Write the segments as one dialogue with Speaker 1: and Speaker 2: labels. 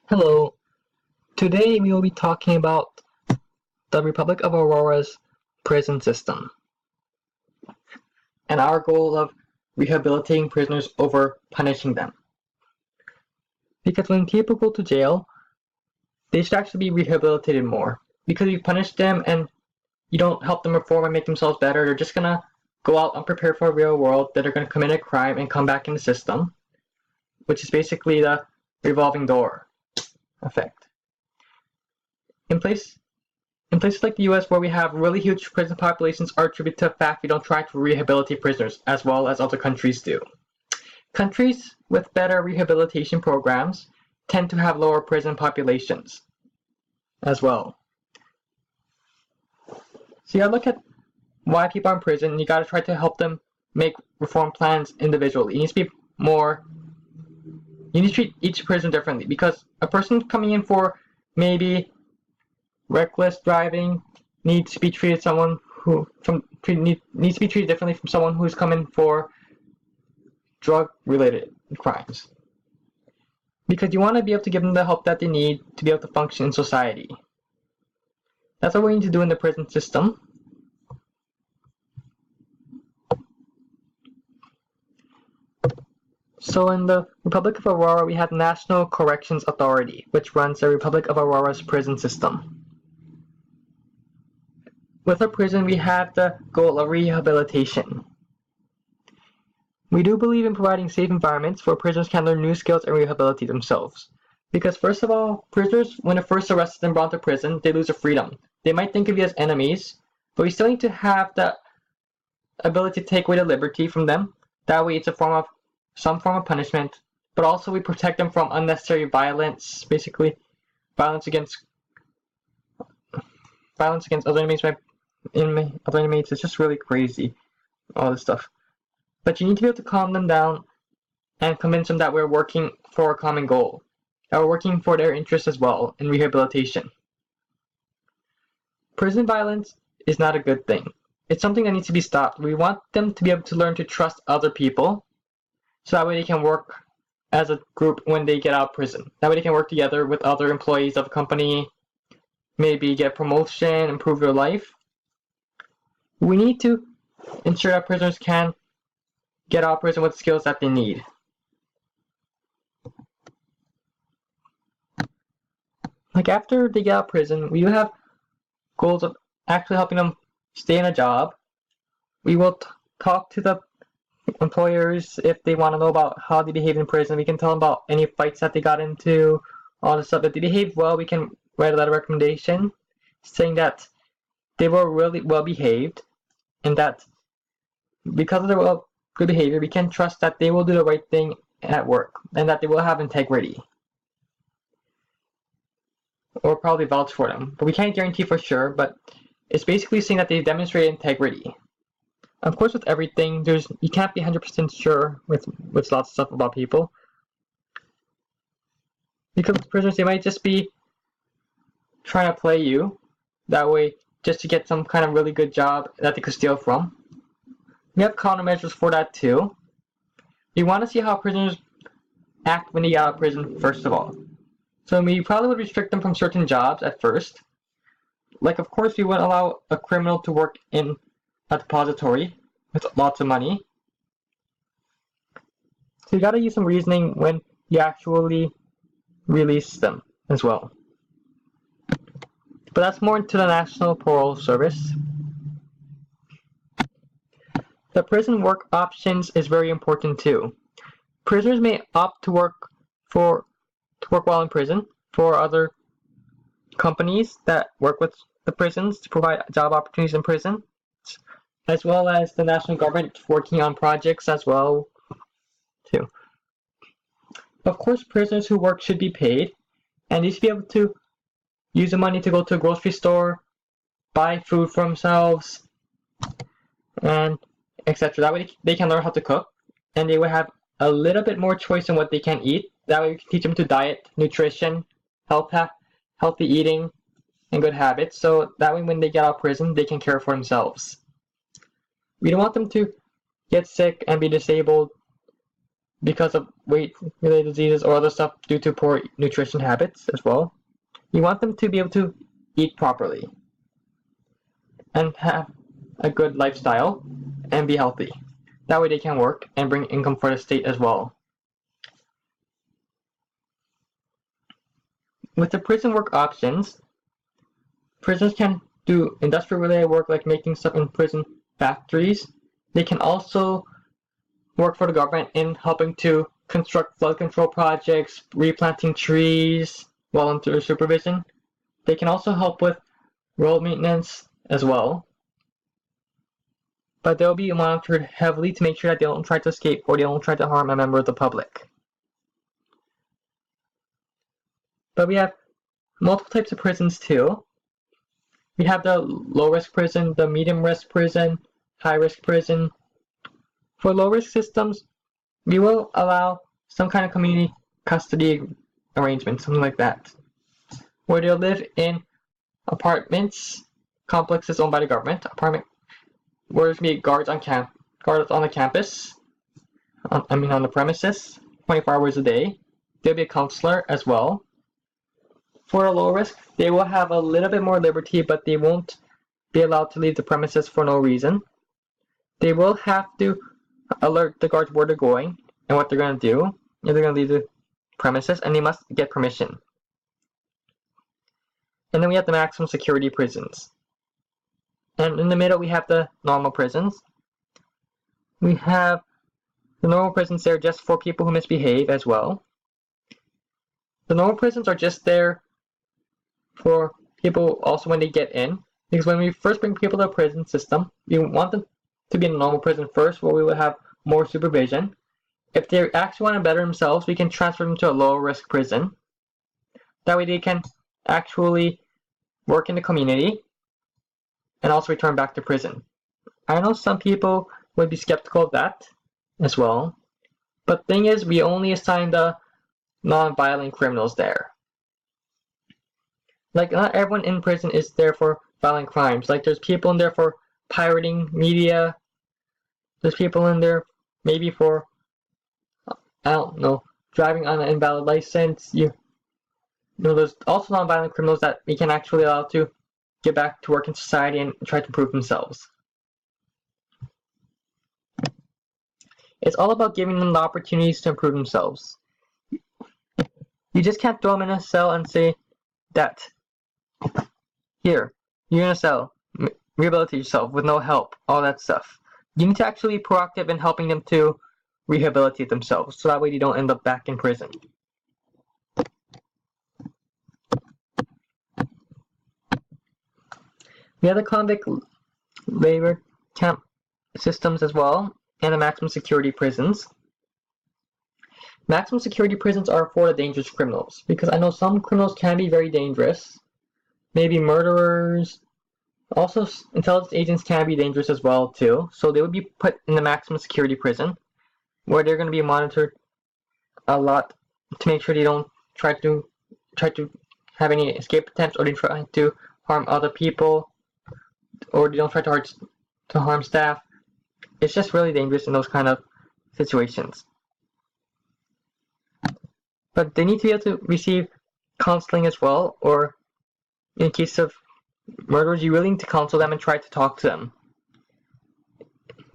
Speaker 1: Hello. Today we will be talking about the Republic of Aurora's prison system and our goal of rehabilitating prisoners over punishing them. Because when people go to jail, they should actually be rehabilitated more. Because you punish them and you don't help them reform and make themselves better, they're just gonna go out unprepared for a real world, that are gonna commit a crime and come back in the system, which is basically the revolving door effect. In places like the US where we have really huge prison populations are attributed to the fact we don't try to rehabilitate prisoners as well as other countries do. Countries with better rehabilitation programs tend to have lower prison populations as well. So you gotta look at why people are in prison, and you gotta try to help them make reform plans individually. It needs to be more, you need to treat each prison differently, because a person coming in for maybe reckless driving needs to be treated needs to be treated differently from someone who's coming for drug-related crimes. Because you want to be able to give them the help that they need to be able to function in society. That's what we need to do in the prison system. So in the Republic of Aurora, we have National Corrections Authority, which runs the Republic of Aurora's prison system. With our prison, we have the goal of rehabilitation. We do believe in providing safe environments where prisoners can learn new skills and rehabilitate themselves. Because first of all, prisoners, when they're first arrested and brought to prison, they lose their freedom. They might think of you as enemies, but we still need to have the ability to take away the liberty from them. That way it's some form of punishment, but also we protect them from unnecessary violence, basically violence against other inmates. It's just really crazy, all this stuff. But you need to be able to calm them down and convince them that we're working for a common goal, that we're working for their interests as well in rehabilitation. Prison violence is not a good thing. It's something that needs to be stopped. We want them to be able to learn to trust other people, so that way they can work as a group when they get out of prison. That way they can work together with other employees of a company, maybe get promotion, improve their life. We need to ensure that prisoners can get out of prison with skills that they need. Like after they get out of prison, we have goals of actually helping them stay in a job. We will talk to the employers if they want to know about how they behave in prison. We can tell them about any fights that they got into, all the stuff. If they behave well, we can write a letter of recommendation saying that they were really well behaved, and that because of their good behavior, we can trust that they will do the right thing at work and that they will have integrity. Or probably vouch for them. But we can't guarantee for sure, but it's basically saying that they demonstrate integrity. Of course, with everything, you can't be 100% sure with lots of stuff about people. Because with prisoners, they might just be trying to play you. That way, just to get some kind of really good job that they could steal from. We have countermeasures for that too. We want to see how prisoners act when they get out of prison, first of all. So we probably would restrict them from certain jobs at first. Like, of course, we wouldn't allow a criminal to work in a depository with lots of money. So you gotta use some reasoning when you actually release them as well. But that's more into the National Parole Service. The prison work options is very important too. Prisoners may opt to work while in prison for other companies that work with the prisons to provide job opportunities in prison, as well as the national government working on projects as well too. Of course, prisoners who work should be paid, and they should be able to use the money to go to a grocery store, buy food for themselves, and etc. That way they can learn how to cook, and they will have a little bit more choice in what they can eat. That way we can teach them to diet, nutrition, healthy eating, and good habits. So that way when they get out of prison, they can care for themselves. We don't want them to get sick and be disabled because of weight-related diseases or other stuff due to poor nutrition habits as well. You want them to be able to eat properly and have a good lifestyle and be healthy. That way they can work and bring income for the state as well. With the prison work options, prisoners can do industrial-related work like making stuff in prison factories. They can also work for the government in helping to construct flood control projects, replanting trees while under supervision. They can also help with road maintenance as well. But they'll be monitored heavily to make sure that they don't try to escape or they don't try to harm a member of the public. But we have multiple types of prisons too. We have the low-risk prison, the medium-risk prison, high-risk prison. For low-risk systems, we will allow some kind of community custody arrangement, something like that, where they'll live in apartments, complexes owned by the government, where there's be guards on the campus, on the premises, 24 hours a day. There'll be a counselor as well. For a low risk, they will have a little bit more liberty, but they won't be allowed to leave the premises for no reason. They will have to alert the guards where they're going and what they're going to do, if they're going to leave the premises, and they must get permission. And then we have the maximum security prisons. And in the middle, we have the normal prisons. We have the normal prisons there just for people who misbehave as well. The normal prisons are just there for people also when they get in, because when we first bring people to the prison system, we want them to be in a normal prison first, where we will have more supervision. If they actually want to better themselves, we can transfer them to a lower risk prison. That way they can actually work in the community and also return back to prison. I know some people would be skeptical of that as well, but the thing is, we only assign the non-violent criminals there. Like, not everyone in prison is there for violent crimes. Like, there's people in there for pirating media. There's people in there maybe for, I don't know, driving on an invalid license. There's also non-violent criminals that we can actually allow to get back to work in society and try to prove themselves. It's all about giving them the opportunities to improve themselves. You just can't throw them in a cell and say that, here, you're in a cell, rehabilitate yourself with no help, all that stuff. You need to actually be proactive in helping them to rehabilitate themselves, so that way they don't end up back in prison. We have the convict labor camp systems as well, and the maximum security prisons. Maximum security prisons are for the dangerous criminals, because I know some criminals can be very dangerous. Maybe murderers. Also, intelligence agents can be dangerous as well too. So they would be put in the maximum security prison, where they're going to be monitored a lot to make sure they don't try to have any escape attempts, or they try to harm other people, or they don't try to harm staff. It's just really dangerous in those kind of situations. But they need to be able to receive counseling as well, or in case of murderers, you're willing to counsel them and try to talk to them.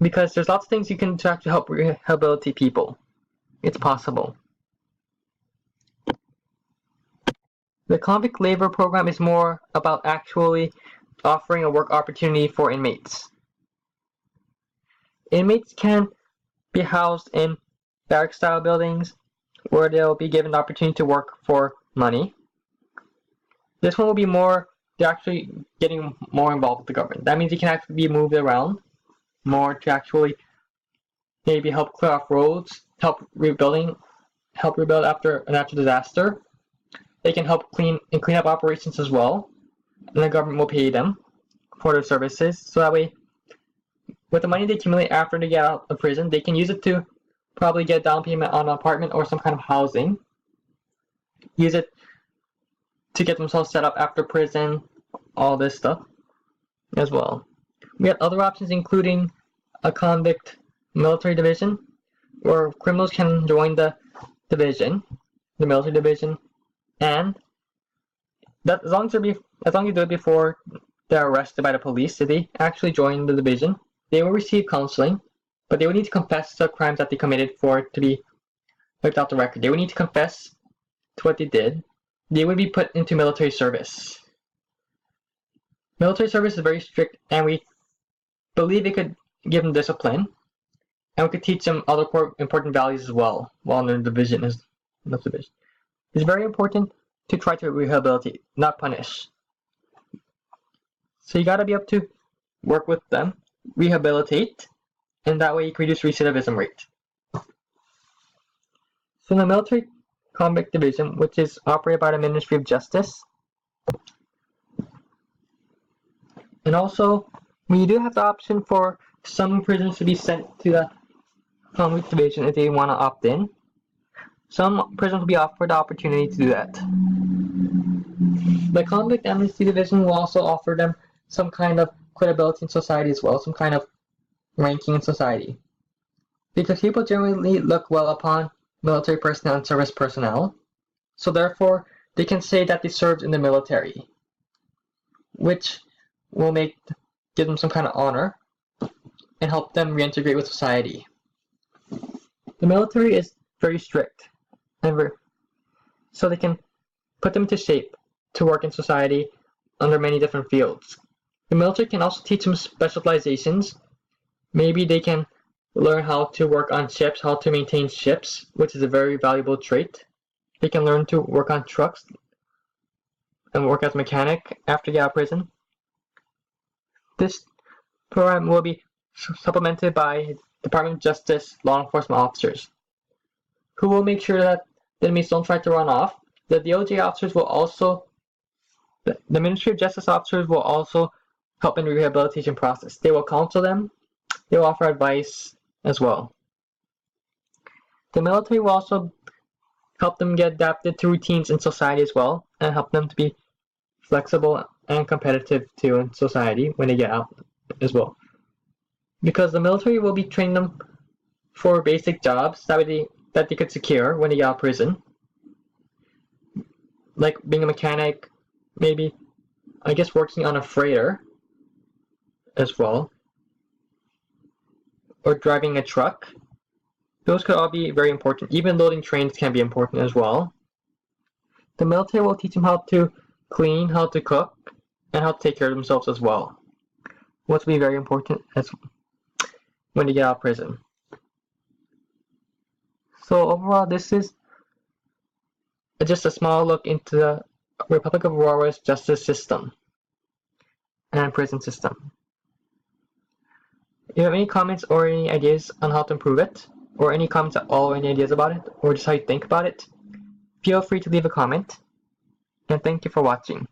Speaker 1: Because there's lots of things you can do to help rehabilitate people. It's possible. The convict labor program is more about actually offering a work opportunity for inmates. Inmates can be housed in barrack-style buildings where they'll be given the opportunity to work for money. This one will be more, they're actually getting more involved with the government. That means they can actually be moved around more to actually maybe help clear off roads, help rebuild after a natural disaster. They can help clean up operations as well, and the government will pay them for their services. So that way, with the money they accumulate after they get out of prison, they can use it to probably get down payment on an apartment or some kind of housing. Use it to get themselves set up after prison, all this stuff as well. We have other options including a convict military division, where criminals can join the division, the military division, and that as long as you do it before they're arrested by the police, if they actually join the division, they will receive counseling, but they will need to confess to crimes that they committed for it to be wiped out the record. They will need to confess to what they did. They would be put into military service. Military service is very strict, and we believe it could give them discipline, and we could teach them other important values as well while in the division. It's very important to try to rehabilitate, not punish. So you gotta be able to work with them, rehabilitate, and that way you can reduce recidivism rate. So in the military convict division, which is operated by the Ministry of Justice, and also we do have the option for some prisoners to be sent to the convict division if they want to opt in. Some prisoners will be offered the opportunity to do that. The convict amnesty division will also offer them some kind of credibility in society as well, some kind of ranking in society. Because people generally look well upon military personnel and service personnel, so therefore they can say that they served in the military, which will give them some kind of honor and help them reintegrate with society. The military is very strict, and so they can put them into shape to work in society under many different fields. The military can also teach them specializations. Maybe they can learn how to work on ships, how to maintain ships, which is a very valuable trait. They can learn to work on trucks and work as a mechanic after they get out of prison. This program will be supplemented by Department of Justice law enforcement officers, who will make sure that the enemies don't try to run off. The DOJ officers will also, the Ministry of Justice officers will also help in the rehabilitation process. They will counsel them, they will offer advice as well. The military will also help them get adapted to routines in society as well, and help them to be flexible and competitive too in society when they get out as well. Because the military will be training them for basic jobs that they could secure when they get out of prison, like being a mechanic, maybe, I guess, working on a freighter as well, or driving a truck. Those could all be very important. Even loading trains can be important as well. The military will teach them how to clean, how to cook, and how to take care of themselves as well, which will be very important as when they get out of prison. So overall, this is just a small look into the Republic of Aurora's justice system and prison system. If you have any comments or any ideas on how to improve it, or any comments at all, or any ideas about it, or just how you think about it, feel free to leave a comment, and thank you for watching.